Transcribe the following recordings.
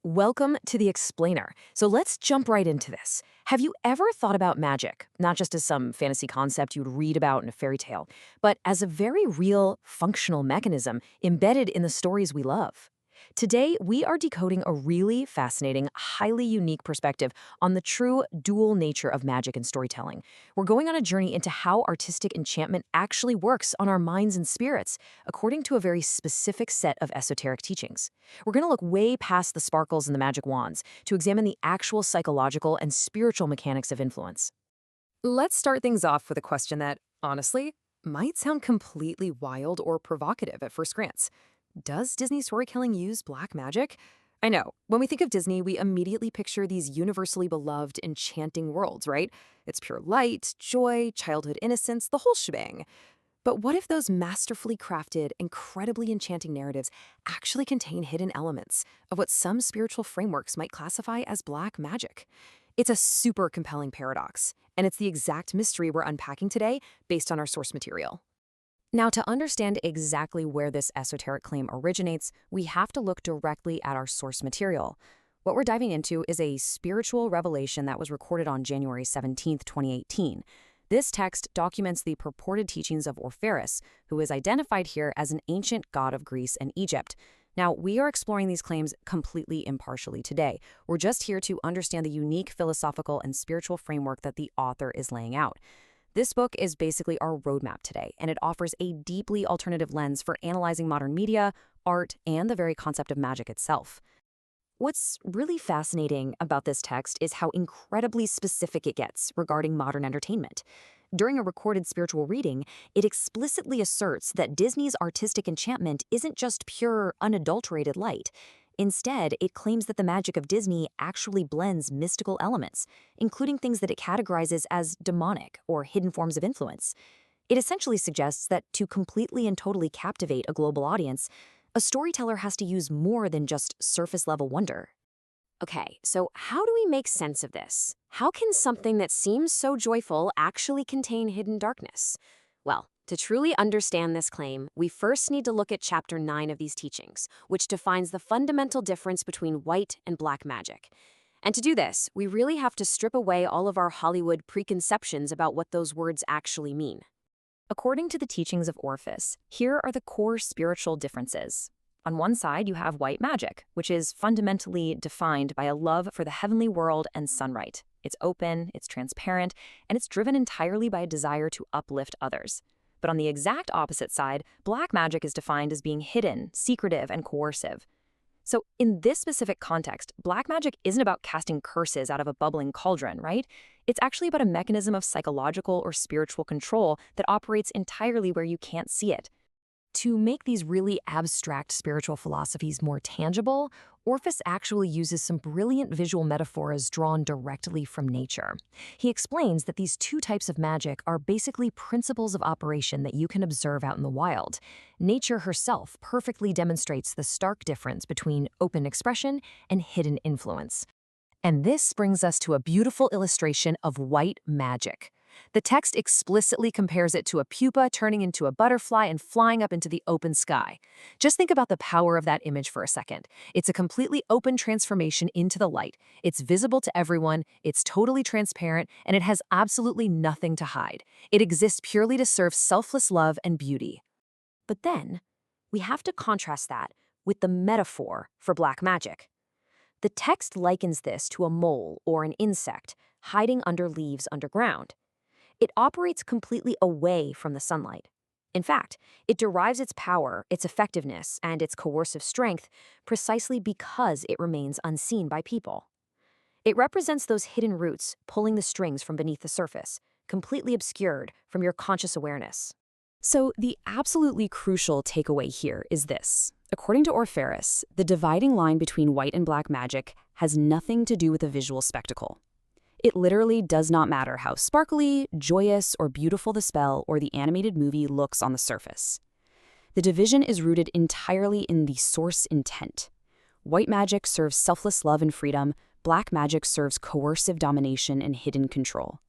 Welcome to the Explainer. So let's jump right into this. Have you ever thought about magic, not just as some fantasy concept you'd read about in a fairy tale, but as a very real, functional mechanism embedded in the stories we love? Today, we are decoding a really fascinating, highly unique perspective on the true dual nature of magic and storytelling. We're going on a journey into how artistic enchantment actually works on our minds and spirits, according to a very specific set of esoteric teachings. We're going to look way past the sparkles and the magic wands to examine the actual psychological and spiritual mechanics of influence. Let's start things off with a question that, honestly, might sound completely wild or provocative at first glance. Does Disney storytelling use black magic? I know, when we think of Disney, we immediately picture these universally beloved, enchanting worlds, right? It's pure light, joy, childhood innocence, the whole shebang. But what if those masterfully crafted, incredibly enchanting narratives actually contain hidden elements of what some spiritual frameworks might classify as black magic? It's a super compelling paradox, and it's the exact mystery we're unpacking today based on our source material. Now, to understand exactly where this esoteric claim originates, we have to look directly at our source material. What we're diving into is a spiritual revelation that was recorded on January 17, 2018. This text documents the purported teachings of Ophearis, who is identified here as an ancient god of Greece and Egypt. Now, we are exploring these claims completely impartially today. We're just here to understand the unique philosophical and spiritual framework that the author is laying out. This book is basically our roadmap today, and it offers a deeply alternative lens for analyzing modern media, art, and the very concept of magic itself. What's really fascinating about this text is how incredibly specific it gets regarding modern entertainment. During a recorded spiritual reading, it explicitly asserts that Disney's artistic enchantment isn't just pure, unadulterated light. Instead, it claims that the magic of Disney actually blends mystical elements, including things that it categorizes as demonic or hidden forms of influence. It essentially suggests that to completely and totally captivate a global audience, a storyteller has to use more than just surface-level wonder. Okay, so how do we make sense of this? How can something that seems so joyful actually contain hidden darkness? Well, to truly understand this claim, we first need to look at Chapter 9 of these teachings, which defines the fundamental difference between white and black magic. And to do this, we really have to strip away all of our Hollywood preconceptions about what those words actually mean. According to the teachings of Orpheus, here are the core spiritual differences. On one side, you have white magic, which is fundamentally defined by a love for the heavenly world and sunlight. It's open, it's transparent, and it's driven entirely by a desire to uplift others. But on the exact opposite side, black magic is defined as being hidden, secretive, and coercive. So in this specific context, black magic isn't about casting curses out of a bubbling cauldron, right? It's actually about a mechanism of psychological or spiritual control that operates entirely where you can't see it. To make these really abstract spiritual philosophies more tangible, Orpheus actually uses some brilliant visual metaphors drawn directly from nature. He explains that these two types of magic are basically principles of operation that you can observe out in the wild. Nature herself perfectly demonstrates the stark difference between open expression and hidden influence. And this brings us to a beautiful illustration of white magic. The text explicitly compares it to a pupa turning into a butterfly and flying up into the open sky. Just think about the power of that image for a second. It's a completely open transformation into the light. It's visible to everyone, it's totally transparent, and it has absolutely nothing to hide. It exists purely to serve selfless love and beauty. But then, we have to contrast that with the metaphor for black magic. The text likens this to a mole or an insect hiding under leaves underground. It operates completely away from the sunlight. In fact, it derives its power, its effectiveness, and its coercive strength precisely because it remains unseen by people. It represents those hidden roots pulling the strings from beneath the surface, completely obscured from your conscious awareness. So the absolutely crucial takeaway here is this. According to Orpheus, the dividing line between white and black magic has nothing to do with the visual spectacle. It literally does not matter how sparkly, joyous, or beautiful the spell or the animated movie looks on the surface. The division is rooted entirely in the source intent. White magic serves selfless love and freedom, black magic serves coercive domination and hidden control.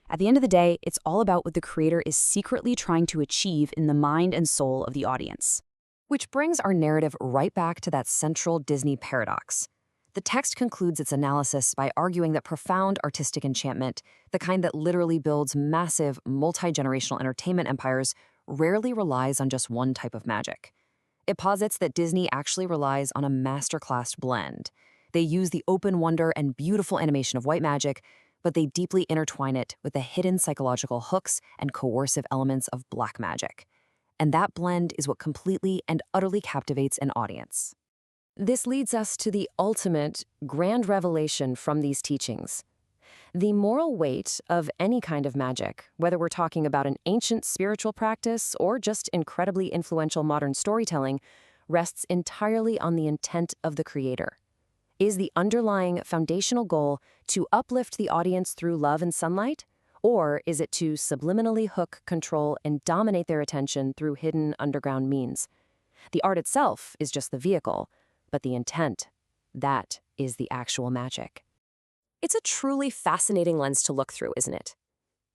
At the end of the day, it's all about what the creator is secretly trying to achieve in the mind and soul of the audience. Which brings our narrative right back to that central Disney paradox. The text concludes its analysis by arguing that profound artistic enchantment, the kind that literally builds massive, multi-generational entertainment empires, rarely relies on just one type of magic. It posits that Disney actually relies on a masterclass blend. They use the open wonder and beautiful animation of white magic, but they deeply intertwine it with the hidden psychological hooks and coercive elements of black magic. And that blend is what completely and utterly captivates an audience. This leads us to the ultimate grand revelation from these teachings. The moral weight of any kind of magic, whether we're talking about an ancient spiritual practice or just incredibly influential modern storytelling, rests entirely on the intent of the creator. Is the underlying foundational goal to uplift the audience through love and sunlight? Or is it to subliminally hook, control, and dominate their attention through hidden underground means? The art itself is just the vehicle, but the intent, that is the actual magic. It's a truly fascinating lens to look through, isn't it?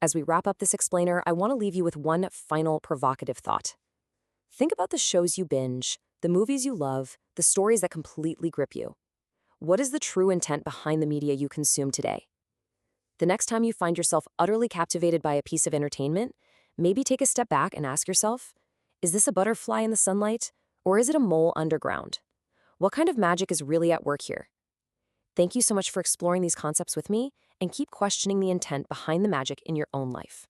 As we wrap up this explainer, I want to leave you with one final provocative thought. Think about the shows you binge, the movies you love, the stories that completely grip you. What is the true intent behind the media you consume today? The next time you find yourself utterly captivated by a piece of entertainment, maybe take a step back and ask yourself, is this a butterfly in the sunlight, or is it a mole underground? What kind of magic is really at work here? Thank you so much for exploring these concepts with me, and keep questioning the intent behind the magic in your own life.